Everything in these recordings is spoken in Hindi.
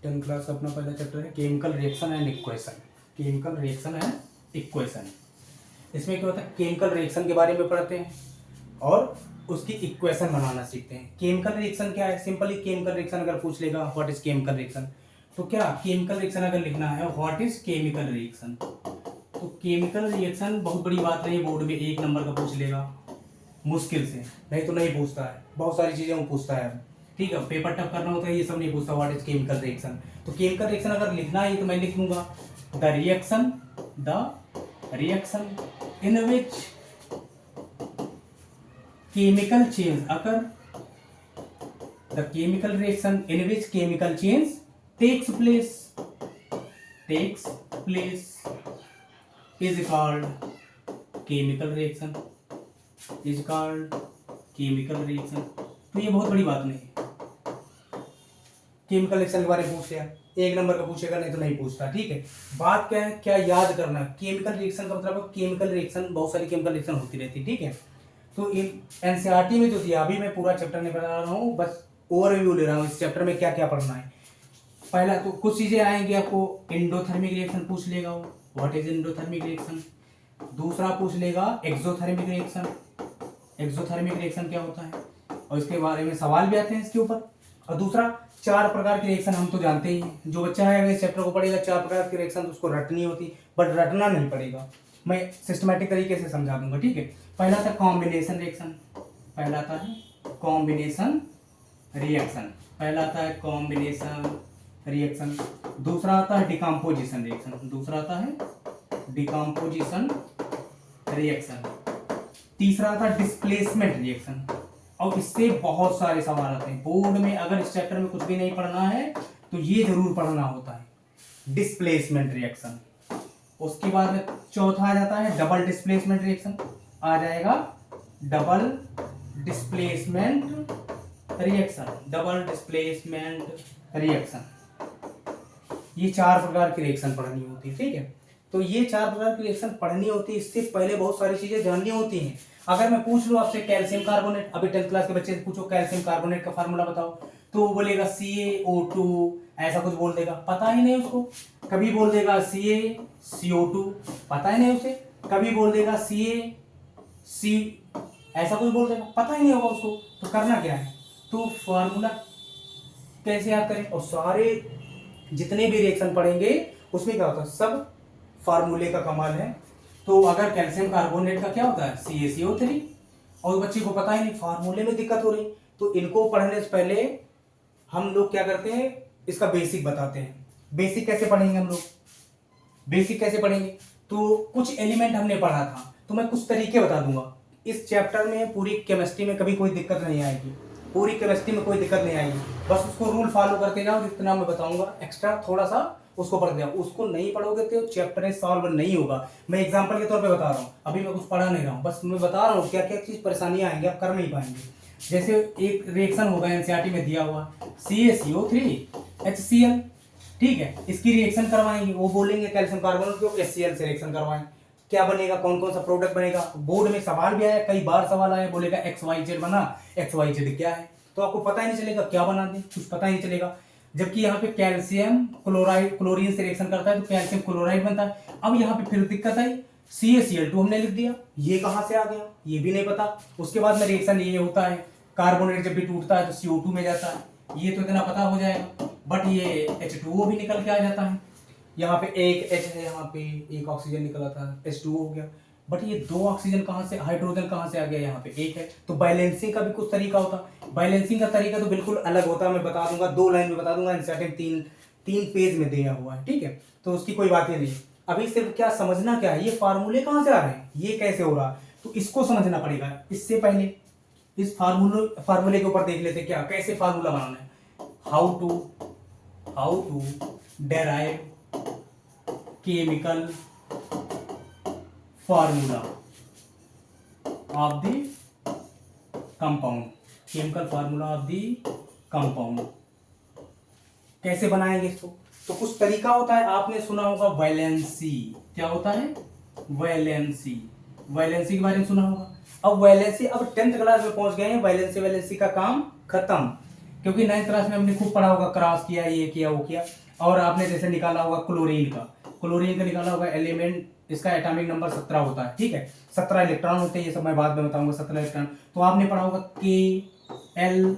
10th क्लास का अपना पहला चैप्टर है chemical reaction and equation. Chemical reaction and equation, इसमें क्या होता है, केमिकल रिएक्शन के बारे में पढ़ते हैं और उसकी इक्वेशन बनाना सीखते हैं। केमिकल रिएक्शन क्या है, सिंपली केमिकल रिएक्शन अगर पूछ लेगा व्हाट इज केमिकल रिएक्शन, तो क्या केमिकल रिएक्शन अगर लिखना है व्हाट इज केमिकल रिएक्शन, तो केमिकल रिएक्शन बहुत बड़ी बात नहीं है, बोर्ड में 1 नंबर का पूछ लेगा मुश्किल से, नहीं तो नहीं पूछता है, बहुत सारी चीजें वो पूछता है। ठीक है, पेपर टफ करना होता है, ये सब नहीं पूछता व्हाट इज केमिकल रिएक्शन। तो केमिकल रिएक्शन अगर लिखना है तो मैं लिख लूंगा the reaction in which chemical change अगर the chemical reaction in which chemical change takes place is called chemical reaction, is called chemical reaction। तो ये बहुत बड़ी बात नहीं है, केमिकल रिएक्शन के बारे में पूछ लिया, 1 नंबर का पूछेगा, नहीं तो नहीं पूछता। ठीक है, बात क्या है, क्या याद करना है, केमिकल रिएक्शन का मतलब केमिकल रिएक्शन, बहुत सारी केमिकल रिएक्शन होती रहती है। ठीक है, तो एनसीईआरटी में जो दिया, अभी मैं पूरा चैप्टर नहीं बता रहा हूँ, बस ओवरव्यू ले रहा हूँ इस चैप्टर में क्या क्या पढ़ना है। पहला तो कुछ चीजें आएंगी आपको, एंडोथर्मिक रिएक्शन पूछ लेगा वो, व्हाट इज एंडोथर्मिक रिएक्शन। दूसरा पूछ लेगा एक्सोथर्मिक रिएक्शन, एक्सोथर्मिक रिएक्शन क्या होता है, और इसके बारे में सवाल भी आते हैं इसके ऊपर। और दूसरा 4 प्रकार के रिएक्शन हम तो जानते ही हैं, जो बच्चा है अगर इस चैप्टर को पढ़ेगा 4 प्रकार के रिएक्शन तो उसको रटनी होती, बट रटना नहीं पड़ेगा, मैं सिस्टमैटिक तरीके से समझा दूंगा। ठीक है, पहला था कॉम्बिनेशन रिएक्शन, पहला आता है कॉम्बिनेशन रिएक्शन, पहला आता है कॉम्बिनेशन रिएक्शन। दूसरा आता है डिकम्पोजिशन रिएक्शन, दूसरा आता है डिकम्पोजिशन रिएक्शन। तीसरा आता है डिस्प्लेसमेंट रिएक्शन, और इससे बहुत सारे सवाल आते हैं बोर्ड में। अगर इस चैप्टर में कुछ भी नहीं पढ़ना है तो ये जरूर पढ़ना होता है डिस्प्लेसमेंट रिएक्शन। उसके बाद में चौथा आ जाता है डबल डिस्प्लेसमेंट रिएक्शन, आ जाएगा double displacement reaction, double displacement reaction. ये 4 प्रकार की रिएक्शन पढ़नी होती है। ठीक है, तो ये 4 प्रकार की रिएक्शन पढ़नी होती है, इससे पहले बहुत सारी चीजें जाननी होती हैं। अगर मैं पूछ लूं आपसे कैल्शियम कार्बोनेट, अभी 10th क्लास के बच्चे से पूछो कैल्शियम कार्बोनेट का फार्मूला बताओ, तो वो बोलेगा CaO2, ऐसा कुछ बोल देगा, पता ही नहीं उसको। कभी बोल देगा CaCO2, पता ही नहीं उसे। कभी बोल देगा CaC, ऐसा कुछ बोल देगा, पता ही नहीं होगा उसको। तो करना क्या है, तो फार्मूला कैसे याद करें, और सारे जितने भी रिएक्शन पढ़ेंगे उसमें क्या होता है, सब फार्मूले का कमाल है। तो अगर कैल्शियम कार्बोनेट का क्या होता है CaCO3, और बच्चे को पता ही नहीं, फार्मूले में दिक्कत हो रही, तो इनको पढ़ने से पहले हम लोग क्या करते हैं, इसका बेसिक बताते हैं। बेसिक कैसे पढ़ेंगे हम लोग, बेसिक कैसे पढ़ेंगे, तो कुछ एलिमेंट हमने पढ़ा था, तो मैं कुछ तरीके बता दूंगा। इस चैप्टर में पूरी केमिस्ट्री में कभी कोई दिक्कत नहीं आएगी, पूरी केमिस्ट्री में कोई दिक्कत नहीं आएगी, बस उसको रूल फॉलो करते जाओ, जितना मैं बताऊंगा एक्स्ट्रा थोड़ा सा उसको पढ़ जाओ। उसको नहीं पढ़ोगे तो चैप्टर सॉल्व नहीं होगा। मैं एग्जांपल के तौर पे बता रहा हूँ, अभी मैं कुछ पढ़ा नहीं रहा हूँ, बस मैं बता रहा हूँ क्या क्या चीज परेशानियां आएंगी, आप कर नहीं पाएंगे। जैसे एक रिएक्शन होगा एनसीईआरटी में दिया हुआ CaCO3 HCl, ठीक है, इसकी रिएक्शन करवाएंगे, वो बोलेंगे कैल्शियम कार्बोनेट को HCl से रिएक्शन करवाएं, क्या बनेगा, कौन कौन सा प्रोडक्ट बनेगा। बोर्ड में सवाल भी आया, कई बार सवाल आया, बोलेगा XYZ बना, XYZ क्या है, तो आपको पता ही नहीं चलेगा क्या बना दे, कुछ पता ही नहीं चलेगा। जबकि यहाँ पे कैल्शियम क्लोराइड, क्लोरीन से रिएक्शन करता है तो कैल्शियम क्लोराइड बनता है। अब यहाँ पे फिर दिक्कत आई, CaCl2 हमने लिख दिया, ये कहाँ से आ गया, ये भी नहीं पता। उसके बाद में रिएक्शन ये होता है, कार्बोनेट जब भी टूटता है तो CO2 में जाता है, ये तो इतना पता हो जाएगा, बट ये H2O भी निकल के आ जाता है। यहाँ पे एक H है, यहाँ पे एक ऑक्सीजन निकला था, H2O हो गया, बट ये 2 ऑक्सीजन कहाँ से, हाइड्रोजन कहाँ से आ गया, यहाँ पे 1 है। तो बैलेंसिंग का भी कुछ तरीका होता, बैलेंसिंग का तरीका तो बिल्कुल अलग होता है, मैं बता दूंगा, 2 लाइन में बता दूंगा, एनसीईआरटी 3 पेज में दिया हुआ है। ठीक है, तो उसकी कोई बात ही नहीं। अभी सिर्फ क्या समझना क्या है, ये फार्मूले कहाँ से आ रहे हैं, ये कैसे हो रहा है, तो इसको समझना पड़ेगा। इससे पहले इस फार्मूले के ऊपर देख लेते क्या, कैसे फार्मूला बनाना है, how to derive chemical formula of the compound, chemical formula of the compound. कैसे बनाएंगे इसको, तो कुछ तरीका होता है, आपने सुना होगा वैलेंसी, क्या होता है वैलेंसी, वैलेंसी के बारे में सुना होगा। अब वैलेंसी, अब 10th क्लास में पहुंच गए हैं, वैलेंसी का काम खत्म। क्योंकि 9th क्लास में हमने खूब पढ़ा होगा, क्रॉस किया, ये किया, वो किया। और आपने जैसे निकाला होगा क्लोरीन का निकाला होगा एलिमेंट, इसका एटॉमिक नंबर 17 होता है, ठीक है। 17 इलेक्ट्रॉन होते हैं, ये सब मैं बाद में बताऊंगा। 17 इलेक्ट्रॉन तो आपने पढ़ा होगा के एल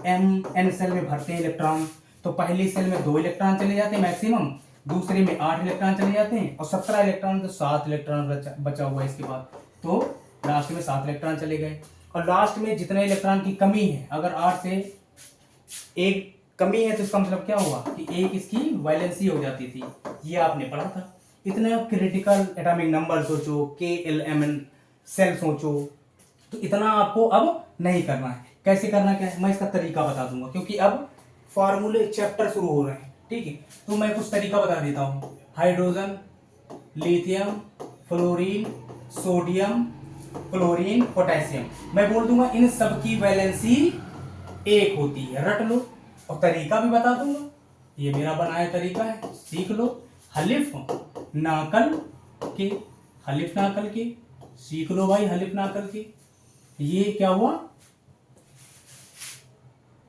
एम एन सेल में भरते हैं इलेक्ट्रॉन। तो पहली सेल में 2 इलेक्ट्रॉन चले जाते हैं मैक्सिमम, दूसरे में 8 इलेक्ट्रॉन चले जाते हैं, और 17 इलेक्ट्रॉन तो 7 इलेक्ट्रॉन बचा हुआ है इसके बाद। तो लास्ट में 7 इलेक्ट्रॉन चले गए, और लास्ट में जितने इलेक्ट्रॉन की कमी है, अगर 8 से 1 कमी है तो इसका मतलब क्या हुआ कि 1 इसकी वैलेंसी हो जाती थी। ये आपने पढ़ा था। इतने क्रिटिकल एटॉमिक नंबर सोचो, के एल एम एन सेल सोचो, तो इतना आपको अब नहीं करना है। कैसे करना क्या है मैं इसका तरीका बता दूंगा, क्योंकि अब फार्मूले चैप्टर शुरू हो रहे हैं, ठीक है। तो मैं कुछ तरीका बता देता हूँ। Hydrogen, lithium, fluorine, sodium, chlorine, potassium, मैं बोल दूंगा इन सब की वैलेंसी 1 होती है, रट लो। और तरीका भी बता दूंगा, ये मेरा बनाया तरीका है, सीख लो। हलिफ नाकल के, हलिफ नाकल के, सीख लो भाई हलिफ नाकल के। ये क्या हुआ,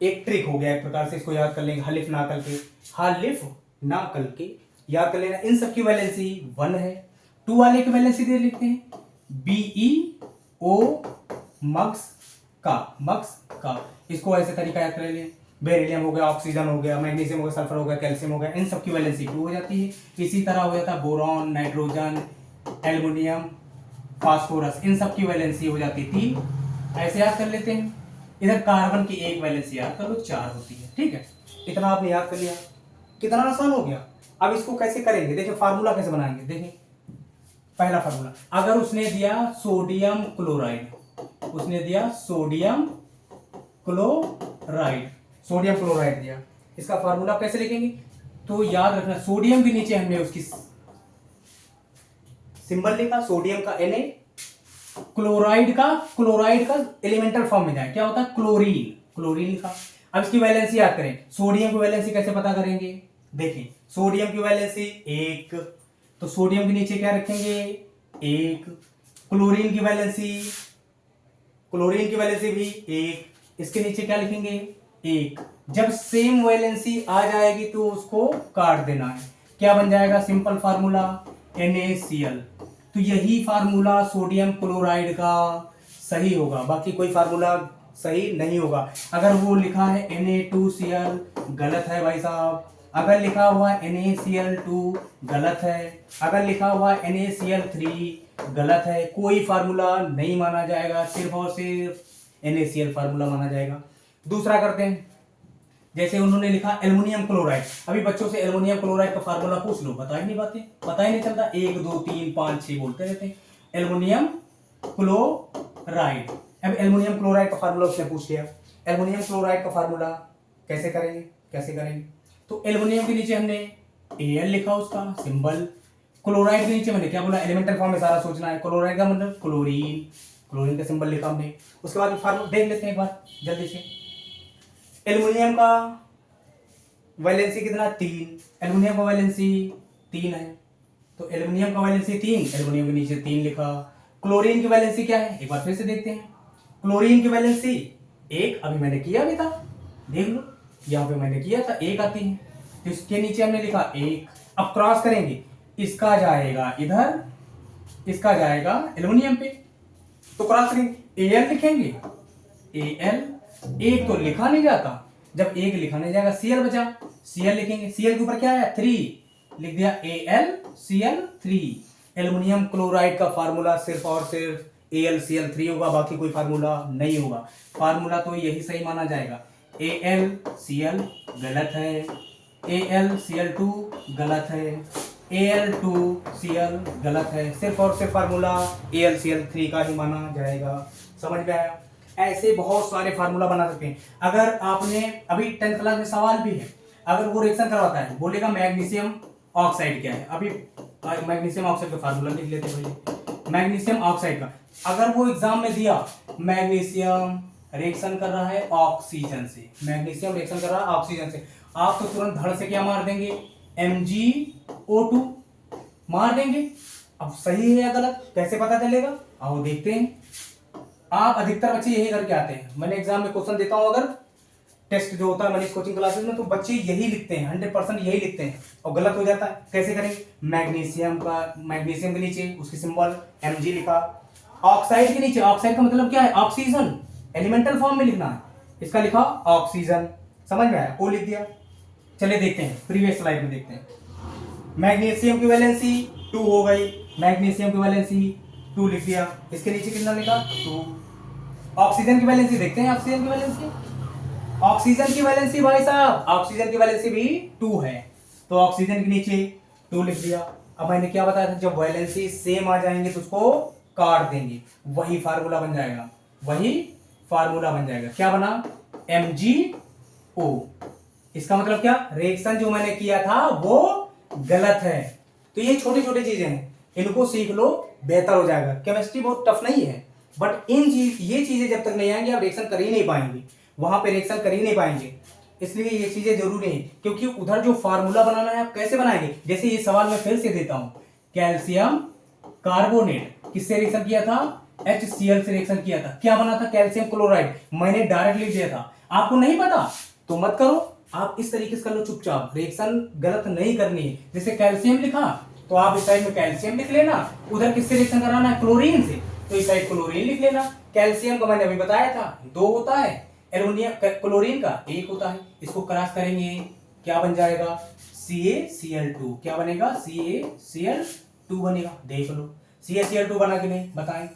एक ट्रिक हो गया एक प्रकार से, इसको याद कर लेंगे। हलिफ नाकल के, हलिफ नाकल के याद कर लेना। इन सब की वैलेंसी 1 है। 2 वाले की वैलेंसी दे लिखते हैं, BeO मक्स का। इसको ऐसे तरीका याद कर लें। बेरिलियम हो गया, ऑक्सीजन हो गया, मैग्नीशियम हो गया, सल्फर हो गया, कैल्शियम हो गया, इन सब की वैलेंसी 2 हो जाती है। इसी तरह हो जाता है बोरॉन, नाइट्रोजन, एल्युमिनियम, फास्फोरस, इन सब की वैलेंसी हो जाती है 3। ऐसे याद कर लेते हैं। इधर कार्बन की एक वैलेंसी याद कर लो, 4 होती है, ठीक है। इतना आपने याद कर लिया, कितना आसान हो गया। अब इसको कैसे करेंगे, देखिए फार्मूला कैसे बनाएंगे। देखिए पहला फार्मूला, अगर उसने दिया सोडियम क्लोराइड, उसने दिया सोडियम क्लोराइड दिया, इसका फार्मूला कैसे लिखेंगे। तो याद रखना, सोडियम के नीचे हमने उसकी सिंबल लिखा, सोडियम का Na, क्लोराइड का एलिमेंटल फॉर्म में जाए, क्या होता है क्लोरीन लिखा। अब इसकी वैलेंसी याद करें, सोडियम की वैलेंसी कैसे पता करेंगे। देखिए सोडियम की वैलेंसी 1, तो सोडियम के नीचे क्या रखेंगे 1। क्लोरीन की वैलेंसी भी 1, इसके नीचे क्या लिखेंगे 1। जब सेम वैलेंसी आ जाएगी तो उसको काट देना है, क्या बन जाएगा सिंपल फार्मूला NaCl। तो यही फार्मूला सोडियम क्लोराइड का सही होगा, बाकी कोई फार्मूला सही नहीं होगा। अगर वो लिखा है Na2Cl गलत है भाई साहब, अगर लिखा हुआ है NaCl2 गलत है, अगर लिखा हुआ है NaCl3 गलत है। कोई फार्मूला नहीं माना जाएगा, सिर्फ और सिर्फ NaCl फार्मूला माना जाएगा। दूसरा करते हैं, जैसे उन्होंने लिखा एल्युमिनियम क्लोराइड। अभी बच्चों से एल्युमिनियम क्लोराइड का फार्मूला पूछ लो, बता ही नहीं पाते, पता ही नहीं चलता, 1 2 3 5 6 बोलते रहते हैं एल्युमिनियम क्लोराइड। अब एल्युमिनियम क्लोराइड का फार्मूला उसने पूछ लिया, एल्युमिनियम क्लोराइड का फार्मूला कैसे करेंगे। तो एल्युमिनियम के नीचे हमने Al लिखा उसका सिंबल, क्लोराइड के नीचे मैंने क्या बोला, एलिमेंटल फॉर्म में सारा सोचना है। क्लोराइड का मतलब क्लोरीन का सिंबल लिखा हमने। उसके बाद फार्मूला देख लेते हैं एक बार जल्दी से। एल्युमिनियम का वैलेंसी कितना 3, एल्युमिनियम का वैलेंसी 3 है, तो एल्युमिनियम का वैलेंसी 3, एल्युमिनियम के नीचे 3 लिखा। क्लोरीन की वैलेंसी क्या है, एक बार फिर से देखते हैं। क्लोरीन की वैलेंसी 1, अभी मैंने किया भी था, देख लो यहाँ पे मैंने किया था, 1 आती है, तो इसके नीचे हमने लिखा 1। अब क्रॉस करेंगे, इसका जाएगा इधर, इसका जाएगा एल्युमिनियम पे, तो क्रॉस करेंगे Al लिखेंगे, Al 1 तो लिखा नहीं जाता, जब 1 लिखा नहीं जाएगा Cl बचा, Cl लिखेंगे, Cl के ऊपर क्या है 3, लिख दिया AlCl3। एल्युमिनियम क्लोराइड का फार्मूला सिर्फ और सिर्फ AlCl3 होगा, बाकी कोई फार्मूला नहीं होगा। फार्मूला तो यही सही माना जाएगा। AlCl गलत है, AlCl2 गलत है, Al2Cl गलत है, सिर्फ और सिर्फ फार्मूला AlCl3 का ही माना जाएगा। समझ में आया। ऐसे बहुत सारे फार्मूला बना सकते हैं। अगर आपने अभी 10th क्लास में सवाल भी है, अगर वो रिएक्शन करवाता है, बोलेगा मैग्नीशियम ऑक्साइड क्या है, अभी मैग्नीशियम ऑक्साइड का फार्मूला लिख लेते हैं भाई। मैग्नीशियम ऑक्साइड का अगर वो एग्जाम में दिया, मैग्नीशियम रिएक्शन कर रहा है ऑक्सीजन से, मैग्नीशियम रिएक्शन कर रहा है ऑक्सीजन से, आप तो तुरंत धड़ से क्या मार देंगे MgO2 मार देंगे। अब सही है या गलत कैसे पता चलेगा, आओ देखते हैं। आप अधिकतर बच्चे यही करके आते हैं, मैंने एग्जाम में क्वेश्चन देता हूं, अगर टेस्ट जो होता है मनीष कोचिंग क्लासेस में, तो बच्चे यही लिखते हैं, 100% यही लिखते हैं और गलत हो जाता है। कैसे करेंगे? मैग्नीशियम के नीचे उसकी सिंबल Mg लिखा, ऑक्साइड के नीचे, ऑक्साइड का मतलब क्या है? ऑक्सीजन, एलिमेंटल फॉर्म में लिखना है, इसका लिखा ऑक्सीजन, समझ में आया? ओ लिख दिया। चलिए देखते हैं, प्रीवियस स्लाइड में देखते हैं। मैग्नीशियम की वैलेंसी 2 हो गई, मैग्नीशियम की वैलेंसी 2 लिख दिया, इसके नीचे कितना लिखा? 2। ऑक्सीजन की वैलेंसी देखते हैं, ऑक्सीजन की वैलेंसी, ऑक्सीजन की वैलेंसी भाई साहब, ऑक्सीजन की वैलेंसी भी 2 है, तो ऑक्सीजन के नीचे 2 लिख दिया। अब मैंने क्या बताया था, जब वैलेंसी सेम आ जाएंगे तो उसको काट देंगे, वही फार्मूला बन जाएगा, वही फार्मूला बन जाएगा। क्या बना? MgO। इसका मतलब क्या? रिएक्शन जो मैंने किया था वो गलत है। तो ये छोटी छोटी चीजें हैं, इनको सीख लो, बेहतर हो जाएगा। केमिस्ट्री बहुत टफ नहीं है, बट ये चीजें जब तक नहीं आएंगी आप रिएक्शन कर ही नहीं पाएंगे, वहां पे रिएक्शन कर ही नहीं पाएंगे। इसलिए ये चीजें जरूरी है, क्योंकि उधर जो फार्मूला बनाना है आप कैसे बनाएंगे? जैसे ये सवाल मैं फिर से देता हूं, कैल्शियम कार्बोनेट किससे रिएक्शन किया था? HCl से रिएक्शन किया था, क्या बना था? Calcium chloride. मैंने डायरेक्ट लिख दिया था, आपको नहीं पता तो मत करो, आप इस तरीके से कर लो चुपचाप, रिएक्शन गलत नहीं करनी है। जैसे कैल्शियम लिखा तो आप इस साइड में कैल्शियम लिख लेना, उधर किससे रिएक्शन कराना है? क्लोरीन से, तो इस साइड क्लोरीन लिख लेना। कैल्शियम का मैंने अभी बताया था 2 होता है, एल्युमिनियम क्लोरीन का 1 होता है, इसको क्रॉस करेंगे क्या बन जाएगा? CaCl2। क्या बनेगा? CaCl2 बनेगा, देख लो CaCl2 बना कि नहीं बताएं।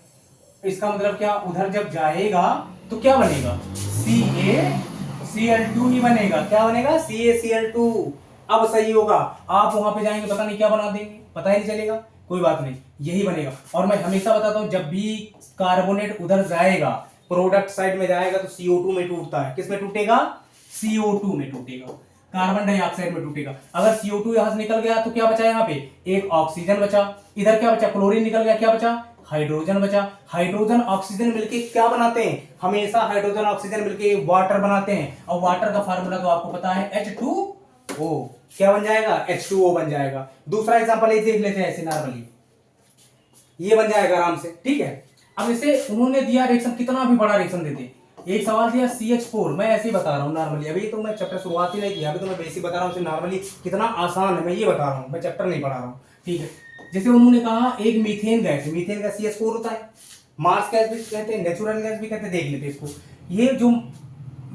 इसका मतलब क्या? उधर जब जाएगा तो क्या बनेगा? CaCl2 ही बनेगा। क्या बनेगा? CaCl2। अब सही होगा, आप वहां पे जाएंगे पता नहीं क्या बना देंगे, पता ही नहीं चलेगा, कोई बात नहीं, यही बनेगा। और मैं हमेशा बताता हूं, जब भी कार्बोनेट उधर जाएगा, प्रोडक्ट साइड में जाएगा तो CO2 में टूटता है। किस में टूटेगा? CO2 में टूटेगा, कार्बन डाइऑक्साइड में टूटेगा। अगर CO2 यहां से निकल गया तो क्या बचा? यहाँ पे एक ऑक्सीजन बचा, इधर क्या बचा? क्लोरीन निकल गया, क्या बचा? हाइड्रोजन बचा। हाइड्रोजन ऑक्सीजन मिलके क्या बनाते हैं? हमेशा हाइड्रोजन ऑक्सीजन मिलके वाटर बनाते हैं, और वाटर का फार्मूला तो आपको पता है H2O। क्या बन जाएगा? H2O बन जाएगा। दूसरा एग्जांपल ये देख लेते हैं, ऐसे नॉर्मली ये बन जाएगा आराम से, ठीक है। अब इसे उन्होंने दिया रिएक्शन, कितना भी बड़ा रिएक्शन देते, एक सवाल दिया CH4, मैं ऐसे ही बता रहा हूँ नॉर्मली, अभी तो मैं चैप्टर शुरुआत ही नहीं किया, अभी तो मैं बेसिक बता रहा हूँ नॉर्मली कितना आसान है, मैं ये बता रहा हूँ, मैं चैप्टर नहीं पढ़ा रहा हूँ, ठीक है। जैसे उन्होंने कहा एक मीथेन गैस, मीथेन का CH4 होता है, मार्स गैस भी कहते हैं, नेचुरल गैस भी कहते हैं, देख लेते इसको। ये जो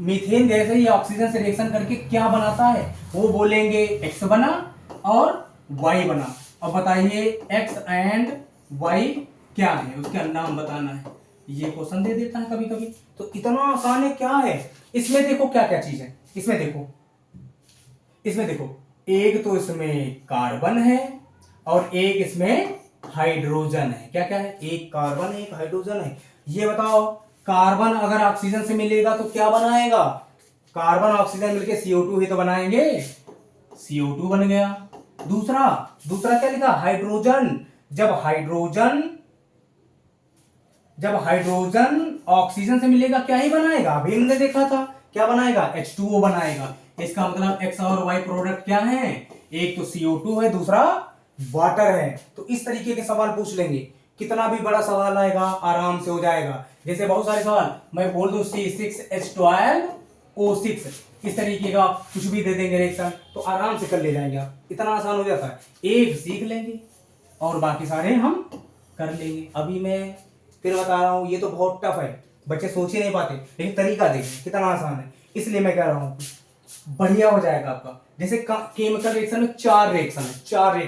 मीथेन गैस है ये ऑक्सीजन से रिएक्शन करके क्या बनाता है? वो बोलेंगे X बना और Y बना। अब बताइए X एंड Y क्या है, उसका नाम बताना है। ये क्वेश्चन दे देता है कभी कभी, तो इतना आसान है। क्या है इसमें? देखो क्या क्या चीज है इसमें, देखो इसमें देखो, एक तो इसमें कार्बन है और एक इसमें हाइड्रोजन है। क्या क्या है? एक कार्बन है, एक हाइड्रोजन है। ये बताओ, कार्बन अगर ऑक्सीजन से मिलेगा तो क्या बनाएगा? कार्बन ऑक्सीजन मिलके CO2 ही तो बनाएंगे, CO2 बन गया। दूसरा दूसरा क्या लिखा? हाइड्रोजन। जब हाइड्रोजन ऑक्सीजन से मिलेगा क्या ही बनाएगा? अभी हमने देखा था, क्या बनाएगा? H2O बनाएगा। इसका मतलब X और Y प्रोडक्ट क्या है? एक तो CO2 है, दूसरा वाटर है। तो इस तरीके के सवाल पूछ लेंगे, कितना भी बड़ा सवाल आएगा आराम से हो जाएगा। जैसे बहुत सारे सवाल मैं बोल दूं C6H12O6, इस तरीके का कुछ भी दे देंगे रिएक्शन, तो आराम से कर ले जाएंगे आप, इतना आसान हो जाता है। एक सीख लेंगे और बाकी सारे हम कर लेंगे। अभी मैं फिर बता रहा हूं, ये तो बहुत टफ है, बच्चे सोच ही नहीं पाते, लेकिन तरीका देखिए कितना आसान है, इसलिए मैं कह रहा हूं बढ़िया हो जाएगा आपका। जैसे केमिकल रिएक्शन में 4 रिएक्शन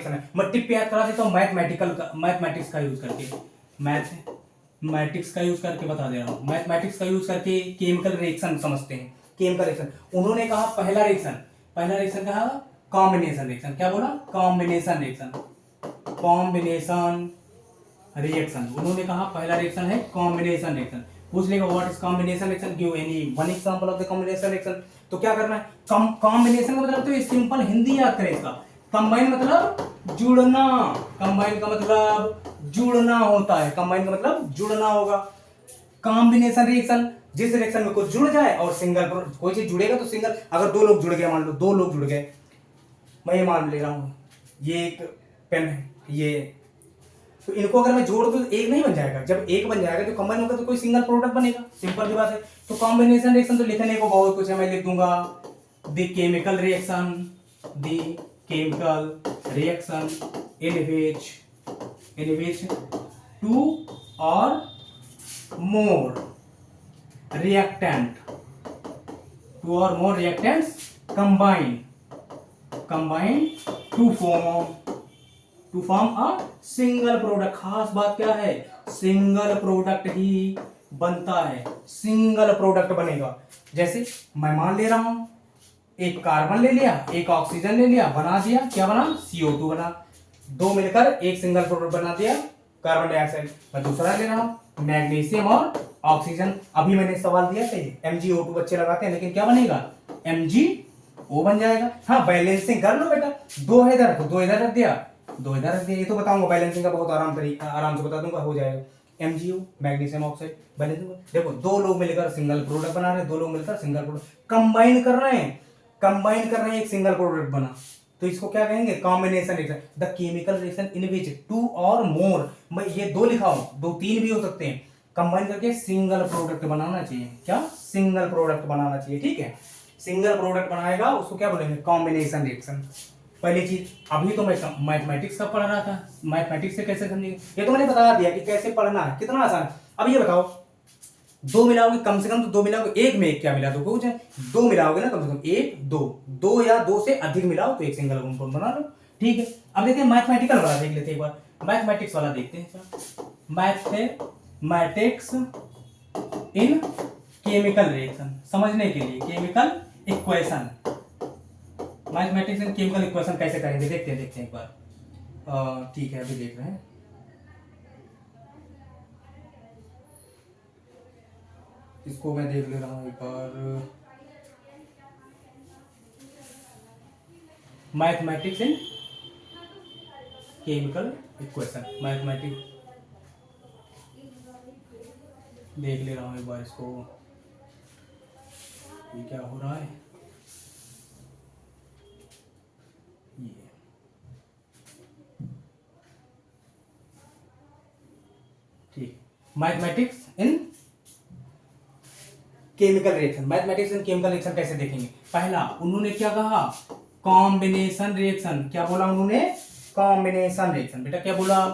है, मैं टिप याद करा देता हूं मैथमेटिक्स का यूज करके, मैथमेटिक्स का यूज करके बता दे रहा हूं। मैथमेटिक्स का यूज करके केमिकल रिएक्शन समझते हैं। केमिकल रिएक्शन उन्होंने कहा पहला रिएक्शन कहा कॉम्बिनेशन रिएक्शन। क्या बोला? Combination reaction. उन्होंने कहा पहला रिएक्शन है कॉम्बिनेशन रिएक्शन। पूछ लेगा what is combination reaction, give any one example of the combination reaction. तो क्या करना है? कॉम्बिनेशन का मतलब, तो ये सिंपल हिंदी याद करें इसका। कंबाइन मतलब जुड़ना, कंबाइन का मतलब जुड़ना होता है, कंबाइन का मतलब जुड़ना होगा। कॉम्बिनेशन रिएक्शन, जिस रिएक्शन में कुछ जुड़ जाए और सिंगल कोई चीज जुड़ेगा तो सिंगल, अगर 2 लोग जुड़ गए, मान लो 2 लोग जुड़ गए, मैं ये मान ले रहा हूं, ये एक पेन है, ये तो इनको अगर मैं जोड़ दूं तो एक नहीं बन जाएगा, जब एक बन जाएगा तो कंबाइन होगा तो कोई सिंगल प्रोडक्ट बनेगा, सिंपल सी बात है। तो कॉम्बिनेशन रिएक्शन तो लिखने को बहुत कुछ है, मैं लिख दूंगा the chemical reaction in which two or more reactants combine to form a single product। खास बात क्या है, सिंगल प्रोडक्ट ही बनता है, सिंगल प्रोडक्ट बनेगा। जैसे मैं मान ले रहा हूं एक कार्बन ले लिया, एक ऑक्सीजन ले लिया, बना दिया, क्या बना, CO2 बना, दो मिलकर एक सिंगल प्रोडक्ट बना दिया कार्बन डाइऑक्साइड। मैं दूसरा ले रहा हूं मैग्नीशियम और ऑक्सीजन, अभी मैंने सवाल दिया था MgO2 बच्चे लगाते हैं, लेकिन क्या बनेगा, MgO बन जाएगा। हाँ बैलेंसिंग कर लो बेटा, दो है इधर तो दो इधर रख दिया, दो इधर रख दिया, ये तो बताऊंगा बैलेंसिंग का बहुत आराम से बता दूंगा, हो जाएगा। MgO magnesium oxide balancing. देखो दो लोग मिलकर सिंगल प्रोडक्ट बना रहे हैं, दो लोग मिलकर सिंगल प्रोडक्ट कंबाइन कर रहे हैं, एक सिंगल प्रोडक्ट बना, तो इसको क्या कहेंगे, combination reaction. The chemical reaction in which two or more, मैं ये दो लिखा हूं, दो तीन भी हो सकते हैं, कंबाइन करके सिंगल प्रोडक्ट बनाना चाहिए। क्या, सिंगल प्रोडक्ट बनाना चाहिए, ठीक है। सिंगल प्रोडक्ट बनाएगा उसको क्या बोलेंगे, कॉम्बिनेशन रिएक्शन। पहली चीज, अभी तो मैं मैथमेटिक्स का पढ़ रहा था, मैथमेटिक्स से कैसे समझेंगे, ये तो मैंने बता दिया कि कैसे पढ़ना है, कितना आसान है। अब ये बताओ, दो मिलाओगे कम से कम, तो दो मिलाओगे, एक में एक क्या मिला दो कुछ है, दो मिलाओगे ना कम से कम, एक दो या दो से अधिक मिलाओ तो एक सिंगल कंपाउंड बना लो, ठीक है। अब देखते हैं मैथमेटिकल वाला देख लेते हैं, एक बार मैथमेटिक्स वाला देखते हैं। मैथमेटिक्स इन केमिकल रिएक्शन, समझने के लिए chemical equation, mathematics in chemical equation कैसे करेंगे देखते हैं एक बार, ठीक है अभी देख रहे हैं। इसको मैं देख ले रहा हूं एक बार, mathematics in chemical equation, mathematics देख ले रहा हूं एक बार इसको, ये क्या हो रहा है, ये ठीक, mathematics in chemical reaction. Mathematics in chemical reaction कैसे देखेंगे, पहला उन्होंने क्या कहा, कॉम्बिनेशन रिएक्शन, क्या बोला उन्होंने, कॉम्बिनेशन रिएक्शन। बेटा क्या बोला,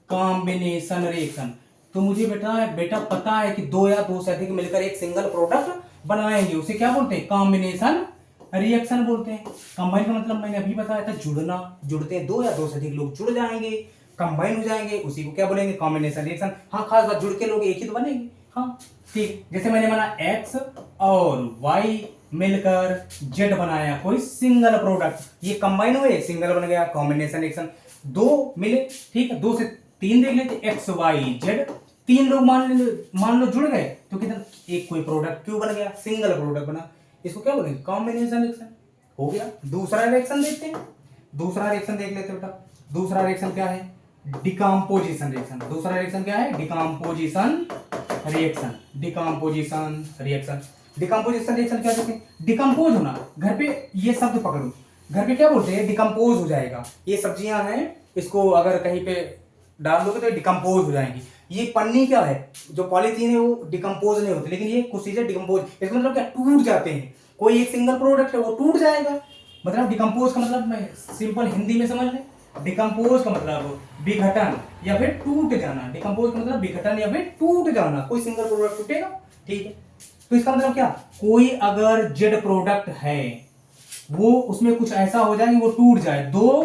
कॉम्बिनेशन रिएक्शन। तो मुझे बेटा पता है कि दो या दो से अधिक मिलकर एक सिंगल प्रोडक्ट बनाएंगे, उसे क्या बोलते हैं, कॉम्बिनेशन रिएक्शन बोलते हैं। कंबाइन का मतलब मैंने अभी बताया था, जुड़ना, जुड़ते हैं, दो या दो से अधिक लोग जुड़ जाएंगे, कंबाइन हो जाएंगे, उसी को क्या बोलेंगे, कॉम्बिनेशन रिएक्शन। हाँ खास बात, जुड़ के लोग एक ही तो बनेंगे, हाँ ठीक। जैसे मैंने माना X और Y मिलकर Z बनाया कोई सिंगल प्रोडक्ट, ये कंबाइन हुए, सिंगल बन गया, कॉम्बिनेशन रिएक्शन। दो मिले, ठीक है, दो से तीन देख लेते, X Y Z, तीन लोग मान लो जुड़ गए, तो कितना, एक कोई प्रोडक्ट क्यों बन गया, सिंगल प्रोडक्ट बना, इसको क्या बोलेंगे, कॉम्बिनेशन रिएक्शन। हो गया। दूसरा रिएक्शन देखते हैं, दूसरा रिएक्शन देख लेते बेटा। दूसरा रिएक्शन क्या है, डिकम्पोजिशन रिएक्शन। दूसरा रिएक्शन क्या है, decomposition reaction, decomposition reaction. Decomposition reaction क्या कहते हैं, डिकम्पोज होना। घर पे ये शब्द पकड़ो, घर पे क्या बोलते हैं, डिकम्पोज हो जाएगा। ये सब्जियां हैं, इसको अगर कहीं पे डाल दोगे तो डिकम्पोज हो जाएंगी। ये पन्नी क्या है, जो पॉलीथीन है वो डिकम्पोज नहीं होती, लेकिन ये कुछ चीजें डिकम्पोज, इसका मतलब क्या, टूट जाते हैं। कोई एक सिंगल प्रोडक्ट है वो टूट जाएगा, मतलब डिकम्पोज का मतलब मैं सिंपल हिंदी में समझ लें, डिकम्पोज का मतलब विघटन या फिर टूट जाना। डिकम्पोज का मतलब विघटन या फिर टूट जाना, कोई सिंगल प्रोडक्ट टूटेगा, ठीक है। तो इसका मतलब क्या, कोई अगर जेड प्रोडक्ट है वो उसमें कुछ ऐसा हो जाए कि वो टूट जाए, दो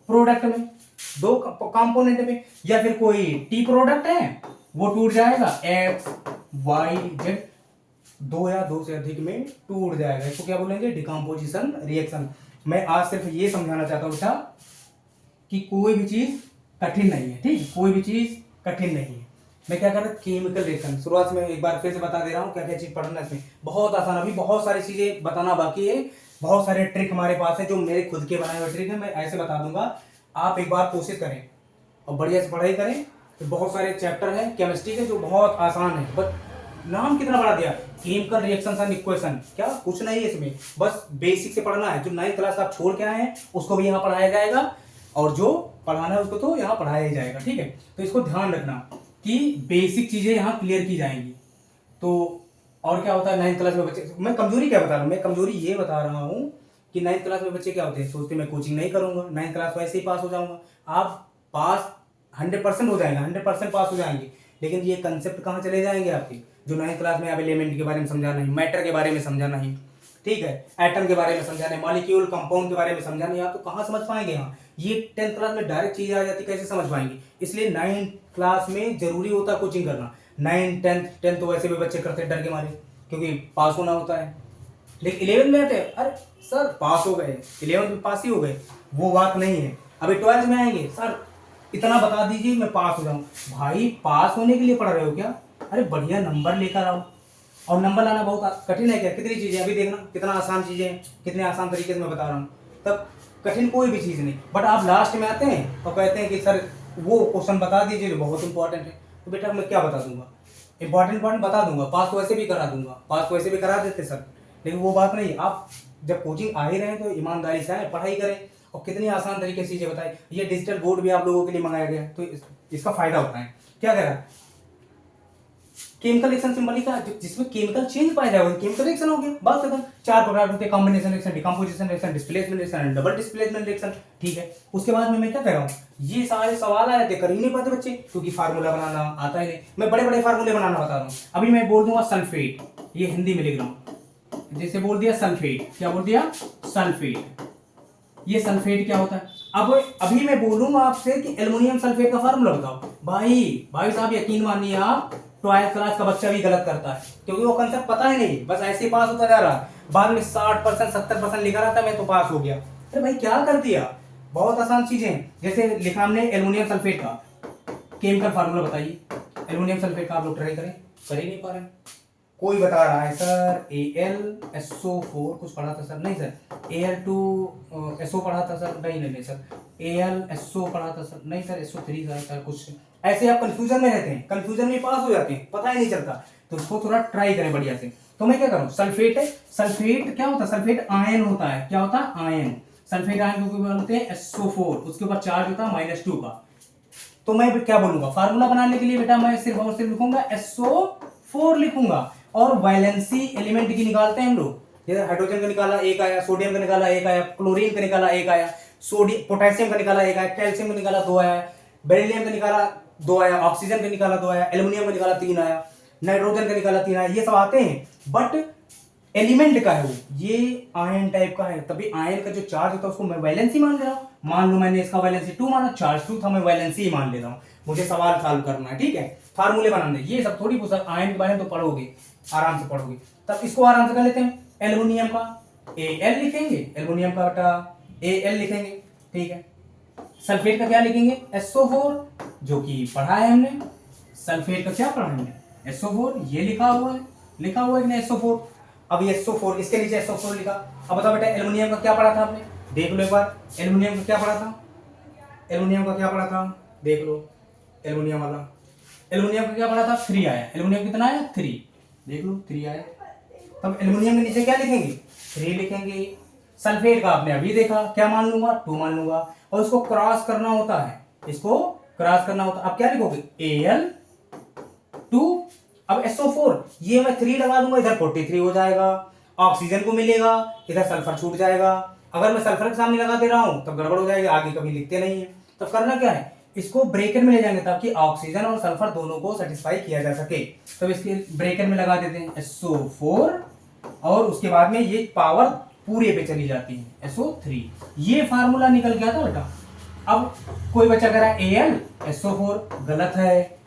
प्रोडक्ट में, दो कंपोनेंट में, या फिर कोई टी प्रोडक्ट है वो टूट जाएगा, X Y Z, दो या दो से अधिक में टूट जाएगा, इसको क्या बोलेंगे, डिकम्पोजिशन रिएक्शन। मैं आज सिर्फ ये समझाना चाहता हूं बेटा कि कोई भी चीज कठिन नहीं है, ठीक, कोई भी चीज कठिन नहीं है। मैं क्या कर रहा हूँ, केमिकल रिएक्शन, शुरुआत में एक बार फिर से बता दे रहा हूँ क्या क्या चीज पढ़ना है इसमें, बहुत आसान। अभी बहुत सारी चीजें बताना बाकी है, बहुत सारे ट्रिक हमारे पास है जो मेरे खुद के बनाए हुए ट्रिक है, मैं ऐसे बता दूंगा। आप एक बार कोशिश करें और बढ़िया से पढ़ाई करें। तो बहुत सारे चैप्टर हैं केमिस्ट्री के जो बहुत आसान है, बट नाम कितना बड़ा दिया, केमिकल रिएक्शंस एंड इक्वेशन, क्या कुछ नहीं है इसमें, बस बेसिक से पढ़ना है। जो 9th क्लास आप छोड़ के आए हैं उसको भी यहाँ पढ़ाया जाएगा, और जो पढ़ाना है उसको तो यहाँ पढ़ाया ही जाएगा, ठीक है। तो इसको ध्यान रखना कि बेसिक चीजें यहाँ क्लियर की जाएंगी। तो और क्या होता है 9th क्लास में बच्चे, मैं कमजोरी क्या बता रहा हूँ, मैं कमजोरी ये बता रहा हूँ कि 9th क्लास में बच्चे क्या होते हैं, सोचते मैं कोचिंग नहीं करूंगा, 9th क्लास वैसे ही पास हो जाऊंगा। आप पास 100% हो जाएगा, 100% पास हो जाएंगे, लेकिन ये कंसेप्ट कहाँ चले जाएंगे आपके, जो 9th क्लास में आप एलिमेंट के बारे में समझा नहीं, मैटर के बारे में समझा नहीं, ठीक है, एटम के बारे में समझा नहीं, मॉलिक्यूल कंपाउंड के बारे में समझा नहीं, आप तो कहाँ समझ पाएंगे। यहाँ ये 10th क्लास में डायरेक्ट चीज आ जाती, कैसे समझ पाएंगे। इसलिए 9th क्लास में जरूरी होता है कोचिंग करना। 9th 10th तो वैसे भी बच्चे करते हैं डर के मारे, क्योंकि पास होना होता है। लेकिन 11th में आते हैं, अरे सर पास हो गए, 11th में पास ही हो गए, वो बात नहीं है। अभी 12th में आएंगे, सर इतना बता दीजिए मैं पास हो जाऊं। भाई पास होने के लिए पढ़ रहे हो क्या? अरे बढ़िया नंबर लेकर आओ। और नंबर लाना बहुत कठिन है क्या? कितनी चीजें अभी देखना, कितना आसान चीजें हैं, कितने आसान तरीके से मैं बता रहा हूँ। तब कठिन कोई भी चीज नहीं, बट आप लास्ट में आते हैं और कहते हैं कि सर वो क्वेश्चन बता दीजिए जो बहुत इंपॉर्टेंट है। तो बेटा मैं क्या बता दूंगा, इंपॉर्टेंट पॉइंट बता दूंगा, पास तो वैसे भी करा दूंगा, पास तो वैसे भी करा देते सर। लेकिन वो बात नहीं, आप जब कोचिंग आ ही रहे हैं तो ईमानदारी से आए, पढ़ाई करें और कितनी आसान तरीके से चीजें बताए। ये डिजिटल बोर्ड भी आप लोगों के लिए मंगाया गया है, तो इसका फायदा होता है। क्या कह रहा है, केमिकल रिएक्शन सिंबल लिखा जिसमें केमिकल चेंज पाया जाएगा, केमिकल रिएक्शन हो गया, बात खत्म। 4 प्रकार होते हैं, combination reaction, decomposition reaction, displacement reaction, double displacement reaction, ठीक है। उसके बाद में मैं क्या कह रहा हूँ, ये सारे सवाल आए थे, कर ही नहीं पाते बच्चे, क्योंकि फार्मूला बनाना आता ही नहीं। मैं बड़े बड़े फार्मूले बनाना बता रहा हूँ। अभी मैं बोल दूंगा सल्फेट, ये हिंदी में लिख रहा हूँ, जैसे बोल दिया सल्फेट, क्या बोल दिया सल्फेट, ये सल्फेट क्या होता है। अब अभी मैं बोलूंगा आपसे कि एल्युमिनियम सल्फेट का फार्मूला बताओ, भाई साहब यकीन मानिए आप 12th क्लास का बच्चा भी गलत करता है, क्योंकि वो कंसेप्ट पता ही नहीं, बस ऐसे ही पास होता जा रहा है। बाद में 60% 70% लिखा रहा था, मैं तो पास हो गया। अरे भाई क्या कर दिया, बहुत आसान चीजें। जैसे लिखा हमने एल्युमिनियम सल्फेट का केमिकल फार्मूला बताइए, एल्युमिनियम सल्फेट का आप लोग ट्राई करें, कर ही नहीं पा रहे। कोई बता रहा है सर AlSO4 कुछ पढ़ा था सर, नहीं सर Al2SO पढ़ा था सर, नहीं सर AlSO पढ़ा था सर, नहीं सर SO3 सर, कुछ ऐसे आप कंफ्यूजन में रहते हैं, कंफ्यूजन में पास हो जाते हैं, पता ही नहीं चलता। तो उसको थोड़ा ट्राई करें बढ़िया से। तो मैं क्या करूं, सल्फेट है, सल्फेट क्या होता है, सल्फेट आयन होता है, क्या होता है आयन, सल्फेट आयन को बोलते हैं SO4, उसके ऊपर चार्ज होता है -2 का। तो मैं क्या बोलूंगा, फार्मूला बनाने के लिए बेटा मैं सिर्फ और सिर्फ लिखूंगा SO4 लिखूंगा। और वैलेंसी एलिमेंट की निकालते हैं हम लोग, जैसे हाइड्रोजन का निकाला एक आया, सोडियम का निकाला एक आया, क्लोरीन का निकाला एक आया, सोडियम पोटेशियम का निकाला एक आया, कैल्शियम का निकाला 2 आया, बेरिलियम का निकाला 2 आया, ऑक्सीजन का निकाला 2 आया, एल्युमिनियम का निकाला 3 आया, नाइट्रोजन का निकाला 3 आया। ये सब आते हैं, बट एलिमेंट का है वो, ये आयन टाइप का है। तभी आयन का जो चार्ज होता है उसको मैं वैलेंसी मान ले रहा हूँ। मान लो मैंने इसका वैलेंसी 2 माना, चार्ज 2 था, मैं वैलेंसी ही मान ले रहा हूँ। मुझे सवाल सॉल्व करना है, ठीक है, फार्मूले बनाने, ये सब थोड़ी पूछा। आयन के बारे में तो पढ़ोगे, आराम से पढ़ोगे। तब इसको आराम से कर लेते हैं, एल्युमिनियम का Al लिखेंगे, एल्युमिनियम का Al लिखेंगे, ठीक है। सल्फेट का क्या लिखेंगे, SO4, जो कि पढ़ा है हमने। सल्फेट का क्या पढ़ा है हमने, SO4, ये लिखा हुआ है कि नहीं SO4। अब ये SO4, इसके नीचे SO4 लिखा। अब बताओ बेटा एल्युमिनियम का क्या पढ़ा था आपने, देख लो एक बार, एल्युमिनियम का क्या पढ़ा था, एल्युमिनियम का क्या पढ़ा था, देख लो, एल्युमिनियम वाला, एल्युमिनियम का क्या पढ़ा था, 3 आया। एल्युमिनियम कितना आया, 3, देख लो 3 आया। तब एल्युमिनियम के नीचे क्या लिखेंगे, 3 लिखेंगे। सल्फेट का आपने अभी देखा, क्या मान लूंगा, 2 मान लूंगा। और इसको क्रॉस करना होता है, इसको क्रॉस करना होता है। अब क्या लिखोगे, Al2, अब SO4, ये मैं 3 लगा दूंगा, इधर 43 हो जाएगा, ऑक्सीजन को मिलेगा, इधर सल्फर छूट जाएगा। अगर मैं सल्फर के सामने लगा दे रहा हूं तब गड़बड़ हो जाएगी, आगे कभी लिखते नहीं है। तब करना क्या है, इसको ब्रेकेट में ले जाएंगे ताकि ऑक्सीजन और सल्फर दोनों को सेटिस्फाई किया जा सके। तो इसके ब्रेकेट में लगा देते हैं SO4, और उसके बाद में ये पावर पूरे पे चली जाती है SO3। ये फार्मूला निकल गया था बेटा। अब कोई बच्चा कह रहा है AlSO4, गलत है,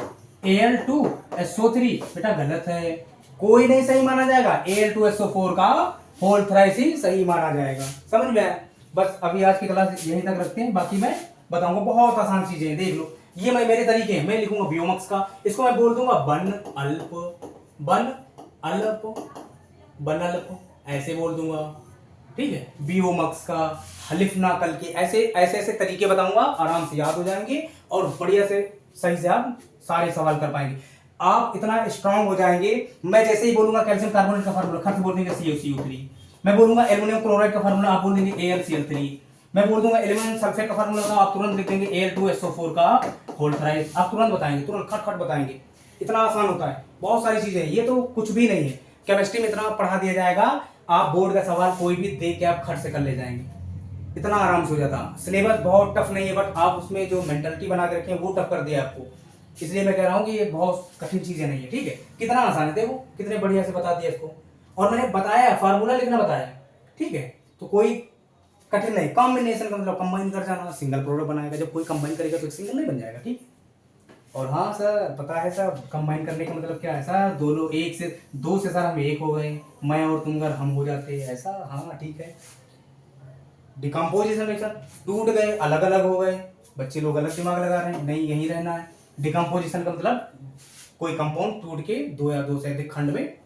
Al2SO3 बेटा गलत है, कोई नहीं सही माना जाएगा। Al2SO4 का होल थ्राइस ही सही माना जाएगा, समझ में आया। बस अभी आज की क्लास यहीं तक रखते हैं, बाकी मैं बताऊंगा, बहुत आसान चीजें देख लो। ये मैं मेरे तरीके हैं, मैं लिखूंगा बियोमक्स का, इसको मैं बोल दूंगा बन अल्प, ऐसे बोल दूंगा, ठीक है। बियोमक्स का, हलिफ ना कल के, ऐसे तरीके बताऊंगा, आराम से याद हो जाएंगे और बढ़िया से सही से आप सारे सवाल कर पाएंगे। आप इतना स्ट्रांग हो जाएंगे, मैं जैसे ही बोलूंगा कैल्शियम कार्बोनेट का फार्मूला, खर्च बोल देंगे CuCO3, मैं बोलूंगा एल्युमिनियम क्लोराइड का फार्मूला, आप बोल देंगे AlCl3, मैं बोल दूंगा एल्यूमिनियम सल्फेट का फार्मूला बताओ, आप तुरंत लिख देंगे Al2SO4 का होल थ्राइस, आप तुरंत बताएंगे, तुरंत खट खट बताएंगे। इतना आसान होता है, बहुत सारी चीजें, ये तो कुछ भी नहीं है। केमिस्ट्री में इतना पढ़ा दिया जाएगा, आप बोर्ड का सवाल कोई भी दे के आप खट से कर ले जाएंगे, इतना आराम से हो जाता। सिलेबस बहुत टफ नहीं है, बट आप उसमें जो मेंटलिटी बना के रखे हैं वो टफ कर दिया आपको, इसलिए मैं कह रहा हूँ कि ये बहुत कठिन चीजें नहीं है, ठीक है। कितना आसान है, देखो कितने बढ़िया से बता दिया इसको, और मैंने बताया फार्मूला लिखना बताया, ठीक है। तो कोई कठिन नहीं, कॉम्बिनेशन का मतलब कंबाइन कर जाना, सिंगल प्रोडक्ट बनाएगा, जब कोई कंबाइन करेगा तो सिंगल नहीं बन जाएगा, ठीक है। और हाँ सर पता है सर, कंबाइन करने का मतलब क्या है सर, दो लोग एक से दो से सर हम एक हो गए, मैं और तुम अगर हम हो जाते ऐसा, हाँ ठीक है। डिकम्पोजिशन रिएक्शन, टूट गए अलग अलग हो गए, बच्चे लोग अलग दिमाग लगा रहे हैं, नहीं यहीं रहना है। डिकम्पोजिशन का मतलब कोई कंपाउंड टूट के दो या दो से अधिक खंड में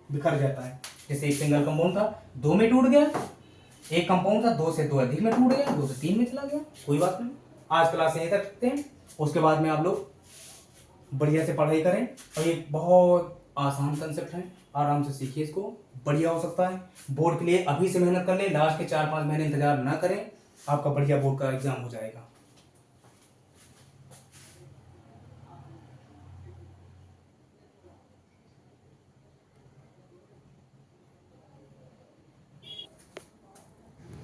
बिखर जाता है, जैसे एक सिंगल कंपाउंड था दो में टूट गया, एक कंपाउंड था दो से दो अधिक में टूट गया, दो से तीन में चला गया, कोई बात नहीं। आज क्लास यहीं तक रखते हैं, उसके बाद में आप लोग बढ़िया से पढ़ाई करें, और ये बहुत आसान कंसेप्ट है, आराम से सीखिए इसको, बढ़िया हो सकता है। बोर्ड के लिए अभी से मेहनत कर ले, लास्ट के 4-5 महीने इंतजार ना करें, आपका बढ़िया बोर्ड का एग्जाम हो जाएगा।